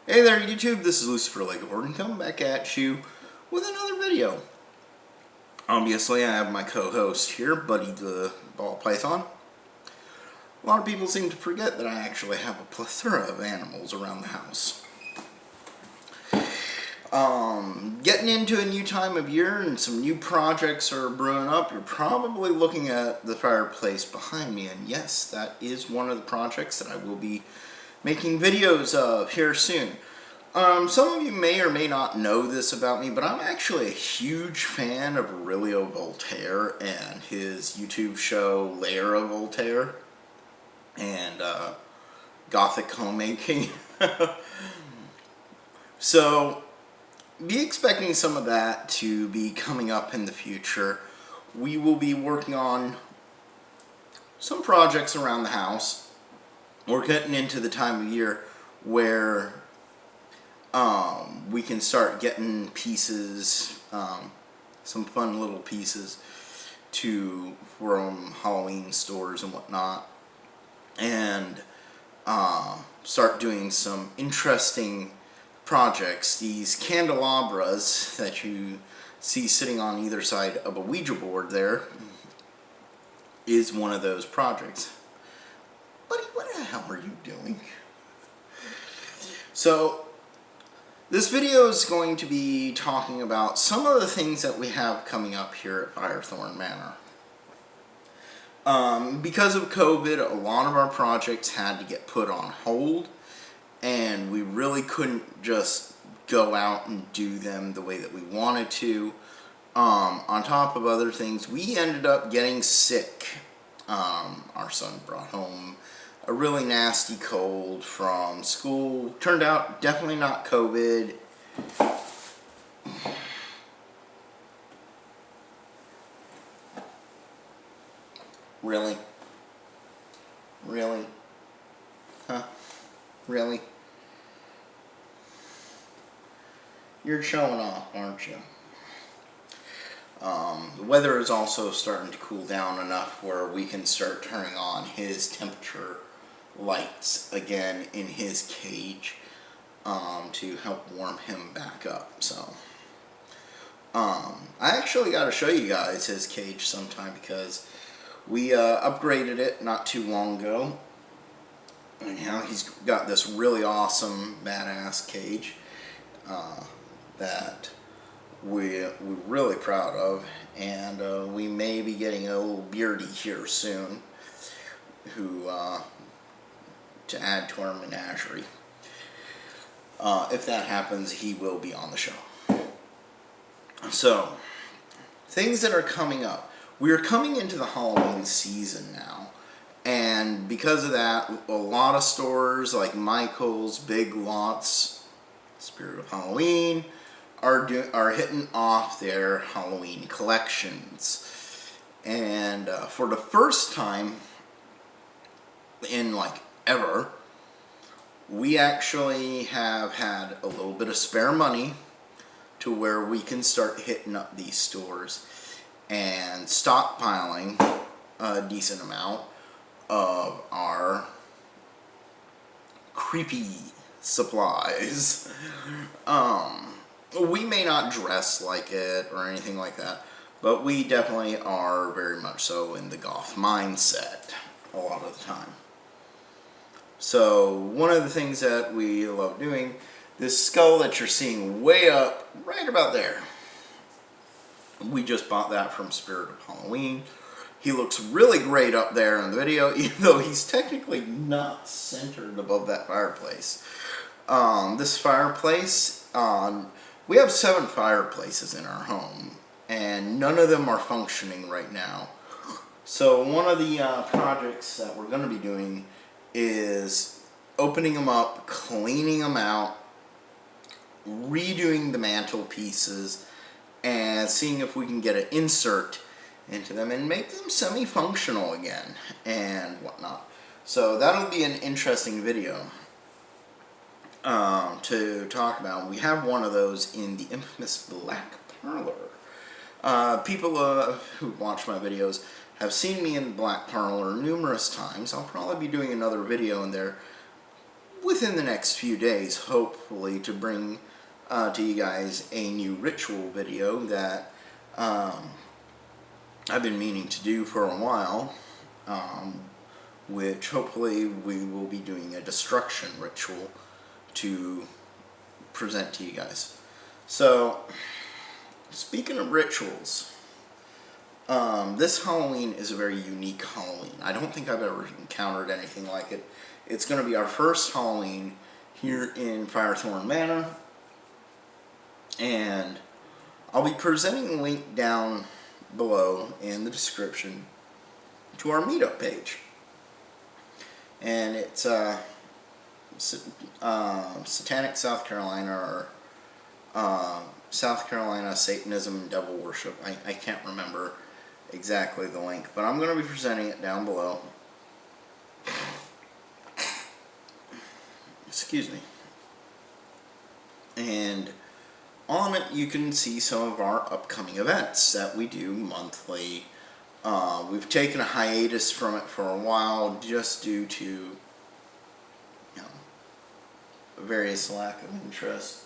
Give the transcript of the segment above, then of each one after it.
Hey there YouTube, this is Lucifer Lake Horton coming back at you with another video. Obviously I have my co-host here, Buddy the Ball Python. A lot of people seem to forget that I actually have a plethora of animals around the house. Getting into a new time of year and some new projects are brewing up. You're probably looking at the fireplace behind me, and yes, that is one of the projects that I will be making videos of here soon. Some of you may or may not know this about me, but I'm actually a huge fan of Aurelio Voltaire and his YouTube show Lair of Voltaire and Gothic homemaking. So be expecting some of that to be coming up in the future. We will be working on some projects around the house. We're getting into the time of year where we can start getting pieces, some fun little pieces from Halloween stores and whatnot, and start doing some interesting projects. These candelabras that you see sitting on either side of a Ouija board there is one of those projects. Buddy, what the hell are you doing? So, this video is going to be talking about some of the things that we have coming up here at Firethorn Manor. Because of COVID, a lot of our projects had to get put on hold, and we really couldn't just go out and do them the way that we wanted to. On top of other things, we ended up getting sick. Our son brought home a really nasty cold from school. Turned out definitely not COVID. Really? Really? Huh? Really? You're showing off, aren't you? The weather is also starting to cool down enough where we can start turning on his temperature lights again in his cage to help warm him back up. So I actually got to show you guys his cage sometime because we upgraded it not too long ago, and now he's got this really awesome badass cage that we're really proud of, and we may be getting a little beardy here soon who to add to our menagerie. If that happens, he will be on the show. So, things that are coming up. We are coming into the Halloween season now, and because of that, a lot of stores like Michael's, Big Lots, Spirit of Halloween are hitting off their Halloween collections. And for the first time in like ever, we actually have had a little bit of spare money to where we can start hitting up these stores and stockpiling a decent amount of our creepy supplies. We may not dress like it or anything like that, but we definitely are very much so in the goth mindset a lot of the time. So one of the things that we love doing, this skull that you're seeing way up, right about there, we just bought that from Spirit of Halloween. He looks really great up there in the video, even though he's technically not centered above that fireplace. This fireplace, we have 7 fireplaces in our home, and none of them are functioning right now. So one of the projects that we're going to be doing is opening them up, cleaning them out, redoing the mantle pieces, and seeing if we can get an insert into them and make them semi-functional again and whatnot. So that'll be an interesting video to talk about. We have one of those in the infamous Black Parlor. People who watch my videos have seen me in Black Parlor numerous times. I'll probably be doing another video in there with within the next few days, hopefully, to bring to you guys a new ritual video that I've been meaning to do for a while, which hopefully we will be doing a destruction ritual to present to you guys. So, speaking of rituals, this Halloween is a very unique Halloween. I don't think I've ever encountered anything like it. It's going to be our first Halloween here in Firethorn Manor, and I'll be presenting a link down below in the description to our meetup page. And it's Satanic South Carolina, or South Carolina Satanism and Devil Worship. I can't remember exactly the link, but I'm going to be presenting it down below. Excuse me. And on it you can see some of our upcoming events that we do monthly. We've taken a hiatus from it for a while just due to, you know, various lack of interest.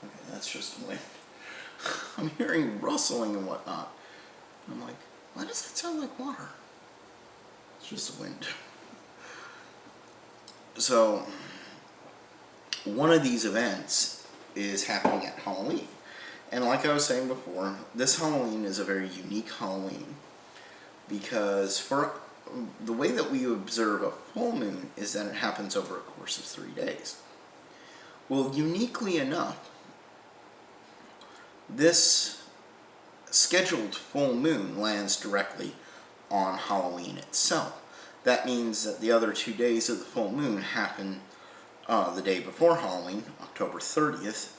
Okay, that's just wind. I'm hearing rustling and whatnot. I'm like, why does that sound like water? It's just the wind. So, one of these events is happening at Halloween. And like I was saying before, this Halloween is a very unique Halloween because for the way that we observe a full moon is that it happens over a course of 3 days. Well, uniquely enough, this scheduled full moon lands directly on Halloween itself. That means that the other 2 days of the full moon happen the day before Halloween, October 30th,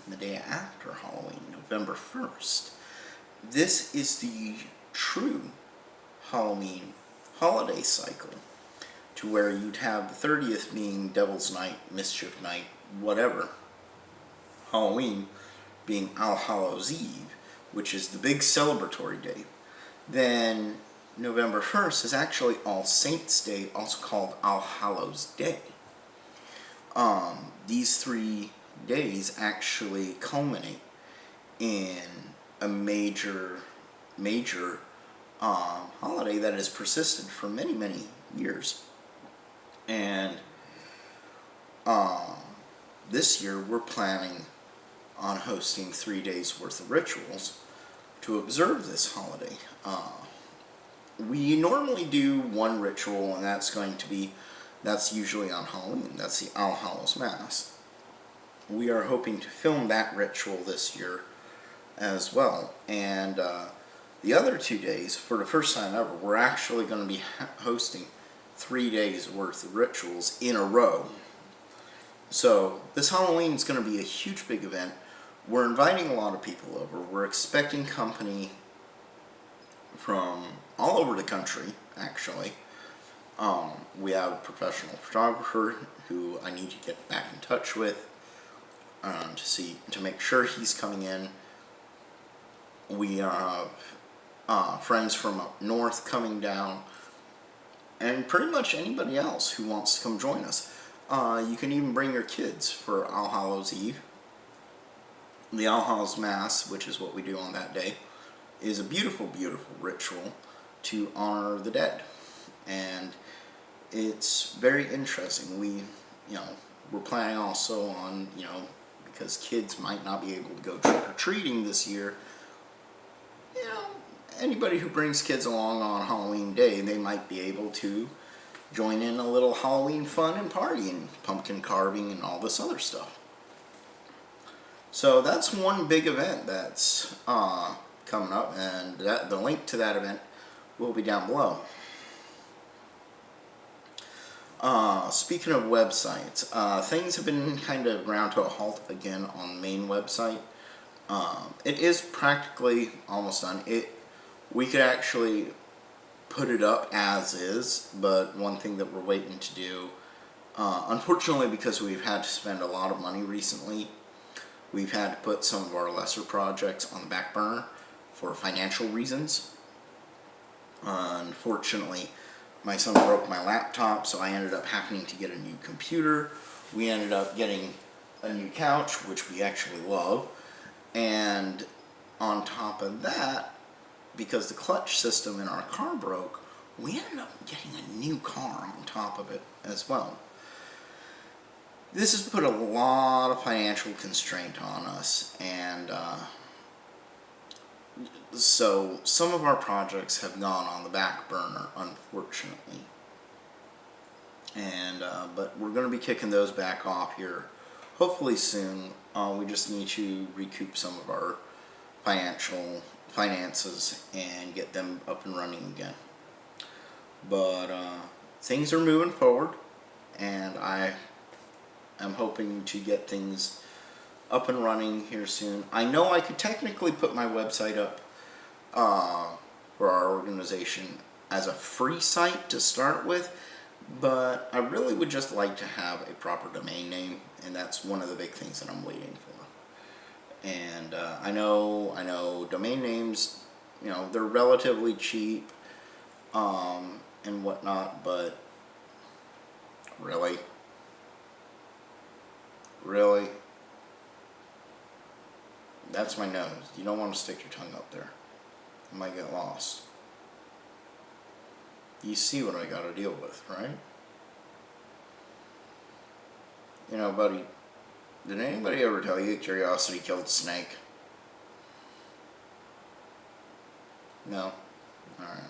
and the day after Halloween, November 1st. This is the true Halloween holiday cycle, to where you'd have the 30th being Devil's Night, Mischief Night, whatever. Halloween being All Hallows Eve, which is the big celebratory day. Then November 1st is actually All Saints Day, also called All Hallows Day. These 3 days actually culminate in a major holiday that has persisted for many, many years. And this year we're planning on hosting 3 days worth of rituals to observe this holiday. We normally do one ritual, and that's usually on Halloween. That's the All Hallows Mass. We are hoping to film that ritual this year as well. And the other 2 days, for the first time ever, we're actually going to be hosting 3 days worth of rituals in a row. So this Halloween is going to be a huge big event. We're inviting a lot of people over. We're expecting company from all over the country, actually. We have a professional photographer who I need to get back in touch with to make sure he's coming in. We have friends from up north coming down, and pretty much anybody else who wants to come join us. You can even bring your kids for All Hallows Eve. The All Hallows Mass, which is what we do on that day, is a beautiful, beautiful ritual to honor the dead. And it's very interesting. We're planning also on, because kids might not be able to go trick-or-treating this year, anybody who brings kids along on Halloween Day, they might be able to join in a little Halloween fun and party and pumpkin carving and all this other stuff. So that's one big event that's coming up, and the link to that event will be down below. Speaking of websites, things have been kind of ground to a halt again on the main website. It is practically almost done. We could actually put it up as is, but one thing that we're waiting to do, unfortunately, because we've had to spend a lot of money recently, we've had to put some of our lesser projects on the back burner for financial reasons. Unfortunately, my son broke my laptop, so I ended up having to get a new computer. We ended up getting a new couch, which we actually love. And on top of that, because the clutch system in our car broke, we ended up getting a new car on top of it as well. This has put a lot of financial constraint on us, and so some of our projects have gone on the back burner, unfortunately. And but we're going to be kicking those back off here hopefully soon. We just need to recoup some of our finances and get them up and running again. But things are moving forward, and I am hoping to get things up and running here soon. I know I could technically put my website up for our organization as a free site to start with, but I really would just like to have a proper domain name, and that's one of the big things that I'm waiting for. And I know domain names, you know, they're relatively cheap and whatnot, but really, that's my nose. You don't want to stick your tongue up there. You might get lost. You see what I gotta deal with, right? You know, buddy, did anybody ever tell you curiosity killed the snake? No? Alright.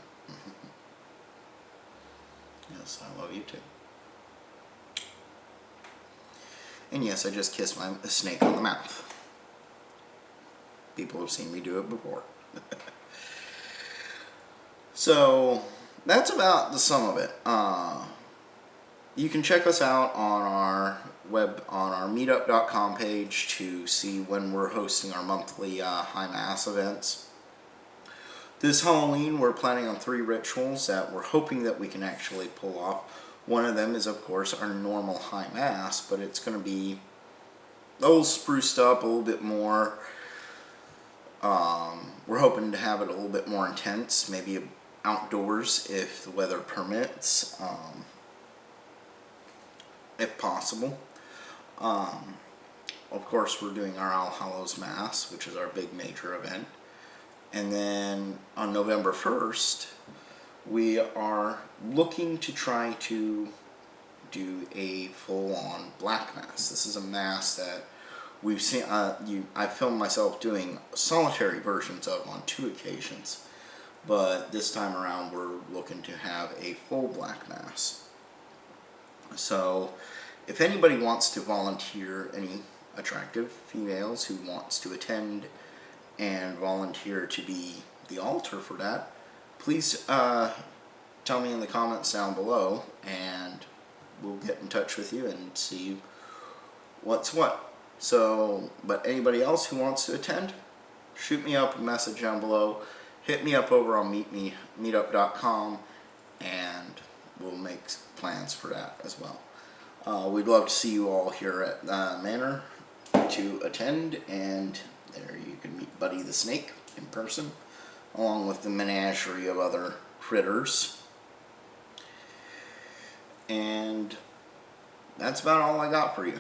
Yes, I love you too. And yes, I just kissed my snake on the mouth. People have seen me do it before. So, that's about the sum of it. You can check us out on our meetup.com page to see when we're hosting our monthly High Mass events. This Halloween, we're planning on 3 rituals that we're hoping that we can actually pull off. One of them is, of course, our normal High Mass, but it's going to be a little spruced up, a little bit more. We're hoping to have it a little bit more intense, maybe outdoors if the weather permits, if possible. Of course, we're doing our All Hallows Mass, which is our big major event. And then on November 1st, we are looking to try to do a full-on Black Mass. This is a Mass that we've seen, I filmed myself doing solitary versions of on 2 occasions. But this time around, we're looking to have a full Black Mass. So, if anybody wants to volunteer, any attractive females who wants to attend and volunteer to be the altar for that, please tell me in the comments down below, and we'll get in touch with you and see what's what. So, but anybody else who wants to attend, shoot me up a message down below. Hit me up over on meetup.com, and we'll make plans for that as well. We'd love to see you all here at Manor to attend, and there you can meet Buddy the Snake in person, along with the menagerie of other critters. And that's about all I got for you.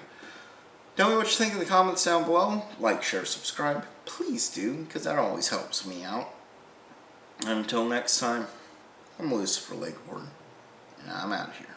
Tell me what you think in the comments down below. Like, share, subscribe. Please do, because that always helps me out. And until next time, I'm Lucifer Lakeboard, and I'm out of here.